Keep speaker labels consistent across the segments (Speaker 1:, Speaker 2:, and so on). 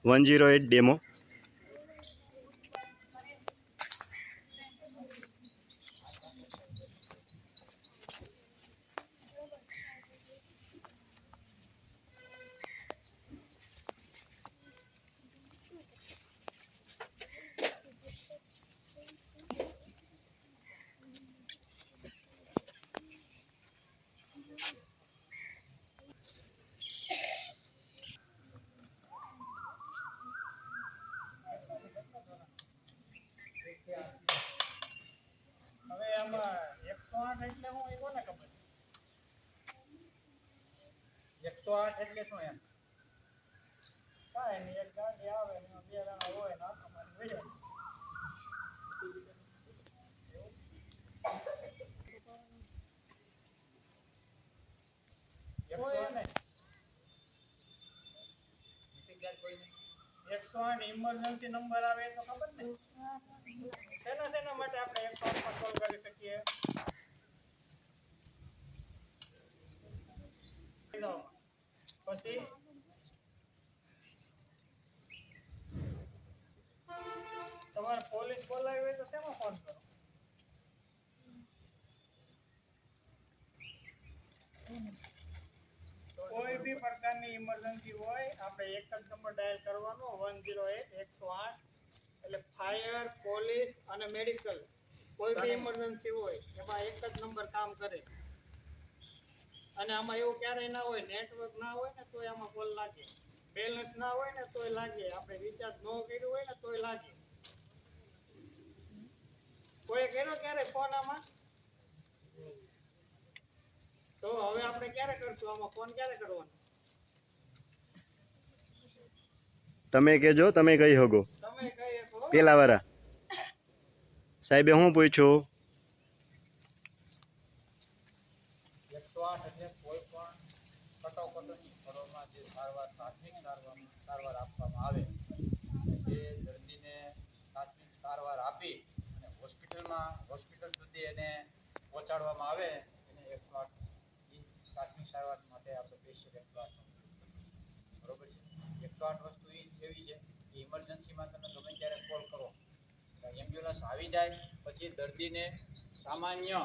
Speaker 1: 108 demo.
Speaker 2: હવે આમાં 108 એટલે હું એ કોને ખબર? 108 એટલે શું એમ? કાંઈ નહીં, એક ગાડી આવે ને બે જણા હોય ને આખા મારી વહી જાય. કોઈ નહીં. 108 ઇમરજન્સી નંબર આવે તો ખબર ને શેના માટે આપણે 108 પર કોલ કરી શકીએ? પછી તમારે પોલીસ બોલાવી હોય તો શેમાં ફોન કરો? કોઈ બી પ્રકારની ઇમરજન્સી હોય આપણે એક જ નંબર ડાયલ કરવાનો 108 108 એટલે ફાયર, પોલીસ અને મેડિકલ કોઈ બી ઇમરજન્સી હોય એમાં એક જ નંબર કામ કરે. અને આમાં એવું ક્યારેય ના હોય નેટવર્ક ના હોય ને તોય આમાં કોલ લાગે, બેલેન્સ ના હોય ને તોય લાગે, આપણે રિચાર્જ ન કર્યું હોય ને તોય લાગે. કોઈ કર્યો ક્યારે ફોન આમાં? તો હવે આપણે ક્યારે કરશું આમાં ફોન? ક્યારે કરવાનો?
Speaker 1: તમે કહેજો, તમે કહી શકો.
Speaker 2: તમે કહી શકો.
Speaker 1: પેલા વાળા સાહેબે હું પૂછ્યું?
Speaker 2: 108 એટલે કોઈ પણ કટોકટીની સ્થળોમાં જે સારવાર, પ્રાથમિક સારવાર આપવામાં આવે, જે દર્દીને પ્રાથમિક સારવાર આપી અને હોસ્પિટલ સુધી એને પહોંચાડવામાં આવે એને 108 પ્રાથમિક સારવાર માટે આપણે સ્પેશિયલ 108 બરોબર છે. 108 વસ્તુ એવી છે કે ઇમરજન્સીમાં તમે ગમે ત્યારે કોલ કરો, એમ્બ્યુલન્સ આવી જાય પછી દર્દીને સામાન્ય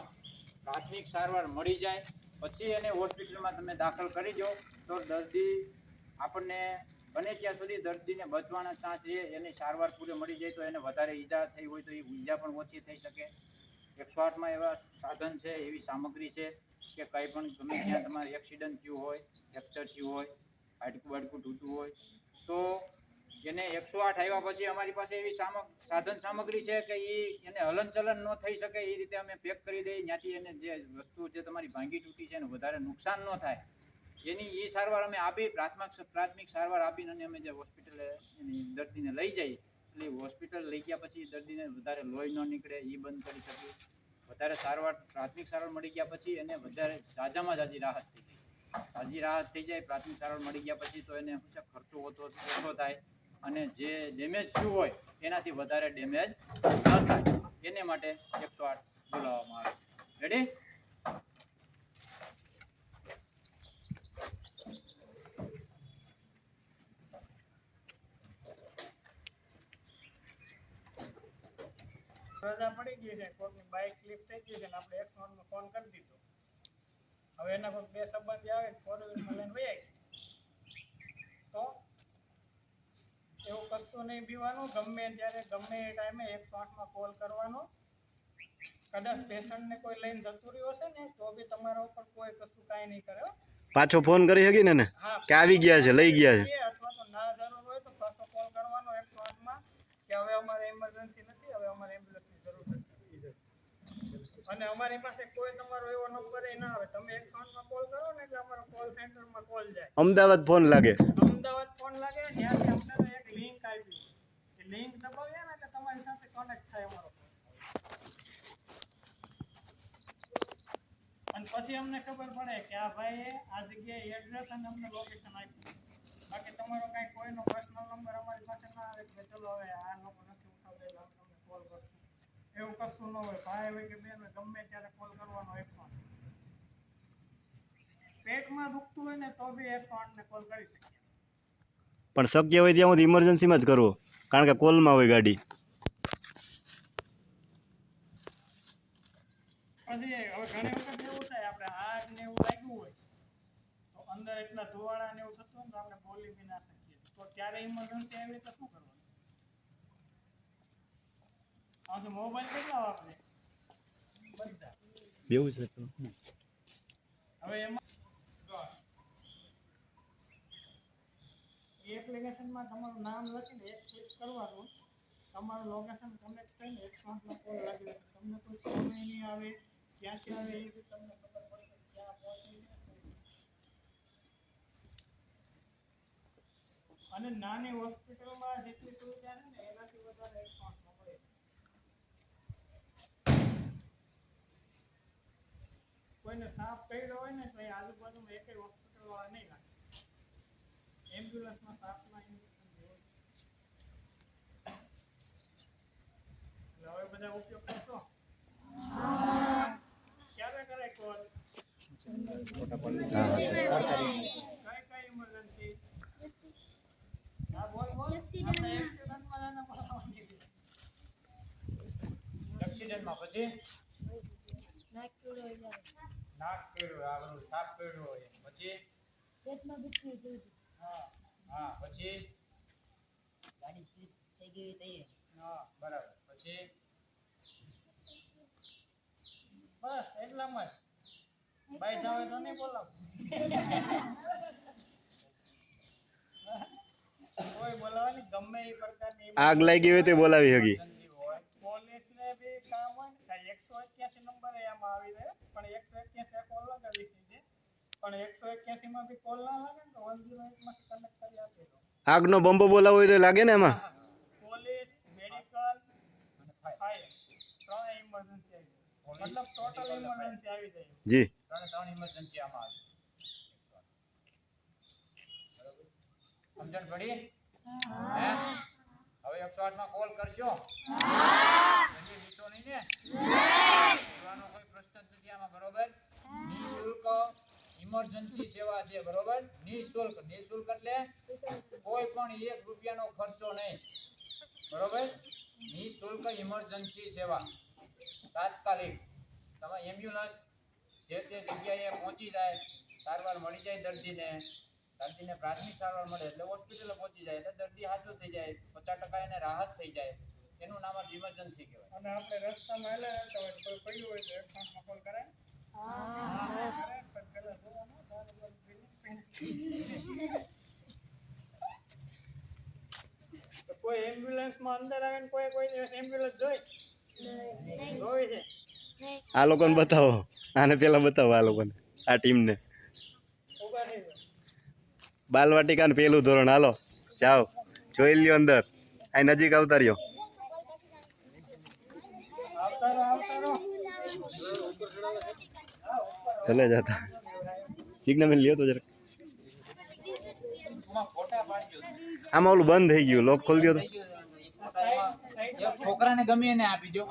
Speaker 2: પ્રાથમિક સારવાર મળી જાય પછી એને હોસ્પિટલમાં તમે દાખલ કરી દો તો દર્દી આપણને બને ત્યાં સુધી દર્દીને બચવાના ચાન્સ છે, એની સારવાર પૂરી મળી જાય તો એને વધારે ઈજા થઈ હોય તો એ ઈજા પણ ઓછી થઈ શકે. 108માં એવા સાધન છે, એવી સામગ્રી છે કે કંઈ પણ ગમે ત્યાં તમારે એક્સિડન્ટ થયું હોય, ફ્રેક્ચર થયું હોય, હાડકું બાડકું તૂટ્યું હોય તો એને 108 આવ્યા પછી અમારી પાસે એવી સાધન સામગ્રી છે કે એને હલનચલન ન થઈ શકે એ રીતે અમે પેક કરી દઈએ. ત્યાંથી એને જે વસ્તુ જે તમારી ભાંગી તૂટી છે એને વધારે નુકસાન ન થાય એની એ સારવાર અમે આપી, પ્રાથમિક સારવાર આપીને અને અમે જે હોસ્પિટલે એની દર્દીને લઈ જઈએ એટલે હોસ્પિટલ લઈ ગયા પછી દર્દીને વધારે લોહી ન નીકળે એ બંધ કરી શકીએ. વધારે સારવાર પ્રાથમિક સારવાર મળી ગયા પછી એને વધારે જાજામાં જાજી રાહત થઈ જાય. જાજી રાહત થઈ જાય પ્રાથમિક સારવાર મળી ગયા પછી તો એને ખર્ચો ઓછો થાય અને જે ડેમેજ થયું હોય એનાથી વધારે ડેમેજ ન થાય એને માટે 108 બોલાવવામાં આવે. રેડી? રજા પડી ગઈ છે, કોઈની બાઇક સ્લીપ થઈ ગઈ છે ને આપણે 108માં ફોન કરી દીધો. હવે એના કોઈ બે સંબંધી આવે ફોર વ્હીલમાં લઈને વહી આવી તો એવું કશું નહીં બીવાનું. ગમે ત્યારે ગમે એ ટાઈમે 108માં કોલ કરવાનો. કદાચ પેશન્ટને કોઈ લઈને જતું રહ્યું હશે ને તો બી તમારા ઉપર કોઈ કશું કાંઈ નહીં કરે.
Speaker 1: પાછો ફોન કરી શકીને ને કે આવી ગયા છે, લઈ ગયા છે?
Speaker 2: અથવા તો ના જરૂર હોય તો પાછો કોલ કરવાનો 108માં કે હવે અમારે ઇમરજન્સી નથી, હવે અમારે એમ્બ્યુલન્સની જરૂર નથી. અને અમારી પાસે કોઈ તમારો એવો નંબર ના આવે, તમે 108માં કોલ કરો ને એટલે અમારો કોલ સેન્ટરમાં કોલ જાય.
Speaker 1: અમદાવાદ ફોન લાગે,
Speaker 2: અમદાવાદ ફોન લાગે ત્યાંથી અમને એક લિંક આવી, એ લિંક દબાવીએ ને એટલે તમારી સાથે કનેક્ટ થાય અમારો. અને પછી અમને ખબર પડે કે આ ભાઈએ આ જગ્યાએ એડ્રેસ અને અમને લોકેશન આપ્યું. બાકી તમારો કાંઈ કોઈનો પર્સનલ નંબર અમારી પાસે ના આવે કે ચલો હવે આ લોકો નથી ઉઠાવતા એટલે તમને કોલ કરશું, એવું કશું ન હોય. ભાઈ હોય કે બેન હોય ગમે ત્યારે કોલ કરવાનો 108. પેટમાં દુખતું હોય ને તો બી 108ને કોલ કરી શકીએ.
Speaker 1: પણ શક્ય હોય ત્યાં સુધી ઇમરજન્સીમાં જ કરવો, કારણ કે કોલમાં હોય ગાડી.
Speaker 3: પછી હવે ઘણી વખત એવું થાય આપણે આગ ને એવું લાગ્યું હોય તો અંદર એટલા ધુવાળા ને એવું થતું હોય ને તો આપણે બોલી બી ના શકીએ, તો ત્યારે ઇમરજન્સી આવી તો શું કરવાનું? આ તો મોબાઈલ કેટલા વાપરે બધા.
Speaker 1: એવું છે તો
Speaker 3: હવે એમાં એપ્લિકેશનમાં તમારું નામ લખીને એક ક્લિક કરવાનું, તમારું લોકેશન કનેક્ટ થઈને 108 કોલ લાગી જશે. તમને કોઈ સમય નહીં આવે, ક્યાંથી આવે એ બી તમને ખબર પડશે, ક્યાં પહોંચી છે. અને નાની હોસ્પિટલમાં જેટલી સુવિધા છે ને એનાથી વધારે 108 મળે. કોઈને સાપ કર્યો હોય ને તો એ આજુબાજુમાં એકેય હોસ્પિટલ વાળા નહીં લાગે. એમ્બ્યુલન્સમાં સાપના ઇન્જેક્શન દેવો. એટલે હવે બધા ઉપયોગ કરશો? ક્યારે કરે કોલ? કઈ ઇમરજન્સી? હા બોલ બોલ. આપણે એક્સિડન્ટમાં જાને બોલાવવાની છે.
Speaker 2: એક્સિડન્ટમાં પછી નાક કર્યું આ બધું સાફ કર્યું હોય પછી હા પછી ગાડી સ્લીપ થઈ ગઈ તઈએ. હા બરાબર. પછી
Speaker 3: બસ એટલામાં જ બાઈ જાવે તો નહીં બોલાવ. કોઈ બોલાવાની ગમે એ પ્રકારની
Speaker 1: આગ લાગી હોય તો બોલાવી હગી.
Speaker 2: emergency હોય
Speaker 3: પોલીસને બી કામ હોય ને 181 નંબર એમાં આવી જાય, પણ 181 કોલ લગાવી છે, પણ 181 માં બી કોલ ના લાગે ને તો 108 માંથી કનેક્ટ કરી આપે તો
Speaker 1: આગનો બંબો બોલાવો હોય તો લાગે ને એમાં.
Speaker 3: પોલીસ, મેડિકલ અને ફાયર ત્રણ ઇમરજન્સી આવી જાય, મતલબ ટોટલ ઇમરજન્સી આવી જાય.
Speaker 1: જી
Speaker 2: ત્રણ ઇમરજન્સી આમાં આવે. સમજણ પડી? હે? હવે 108 માં કોલ કરશો? એની વિસો નહીં ને? કરવાનો કોઈ પ્રશ્ન જ નથી આમાં, બરોબર? નિઃશુલ્ક ઇમરજન્સી સેવા છે, બરોબર? નિઃશુલ્ક. નિઃશુલ્ક એટલે કોઈ પણ 1 રૂપિયાનો ખર્ચો નહીં, બરોબર? નિઃશુલ્ક ઇમરજન્સી સેવા તાત્કાલિક. તમે એમ્બ્યુલન્સ જે તે જગ્યાએ પહોંચી જાય, સારવાર મળી જાય દર્દીને પ્રાથમિક સારવાર મળે એટલે હોસ્પિટલે પહોંચી જાય એટલે દર્દી સાજો થઈ જાય, 50% એને રાહત થઈ જાય, એનું નામ જ ઇમરજન્સી કહેવાય.
Speaker 3: અને આપણે રસ્તામાં હેલા રહેતા હોય કોઈ પડ્યું હોય તો 108 માં કોલ કરાય? હા કરાય. પણ પેલા જોવાનું તો કોઈ એમ્બ્યુલન્સમાં અંદર આવે ને કોઈ એમ્બ્યુલન્સ જોઈ છે?
Speaker 1: આ લોકોને બતાવો, આને પેલા બતાવો, આ લોકોને, આ ટીમને.
Speaker 3: ઉભા થઈ જાઓ.
Speaker 1: બાલવાટિકા ને પેલું ધોરણ, હાલો જાઓ, જોઈ લ્યો અંદર. આ નજીક આવતા રહ્યો.
Speaker 3: આવતા રહો.
Speaker 1: ભલે જતા ચીકના મેં લ્યો તો જરાક.
Speaker 2: ફોટા પાડજો.
Speaker 1: આમાં ઓલું બંધ થઈ ગયું, લોક ખોલી દો તો.
Speaker 2: એક છોકરાને ગમે એને આપી દો,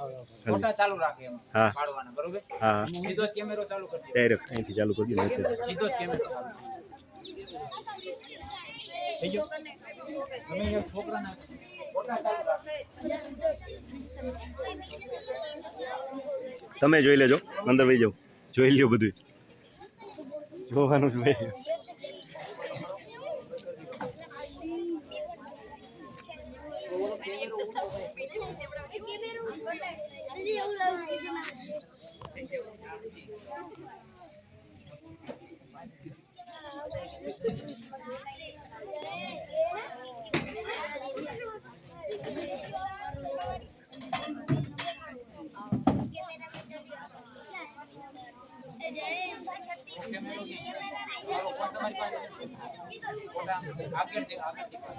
Speaker 2: ફોટા ચાલુ રાખે એમ
Speaker 1: હા.
Speaker 2: પાડવાના, બરોબર?
Speaker 1: હા
Speaker 2: સીધો જ કેમેરો ચાલુ કરી દો.
Speaker 1: ડાયરેક્ટ અહીંથી ચાલુ કરી દો.
Speaker 2: સીધો જ કેમેરો ચાલુ. થઈ ગયો? ગમે એક છોકરાને ફોટા ચાલુ રાખે.
Speaker 1: તમે જોઈ લેજો, અંદર વહી જાઓ, જોઈ લ્યો બધું. જોવાનું જ ભાઈ.
Speaker 2: ફોટા આગળથી પાડો.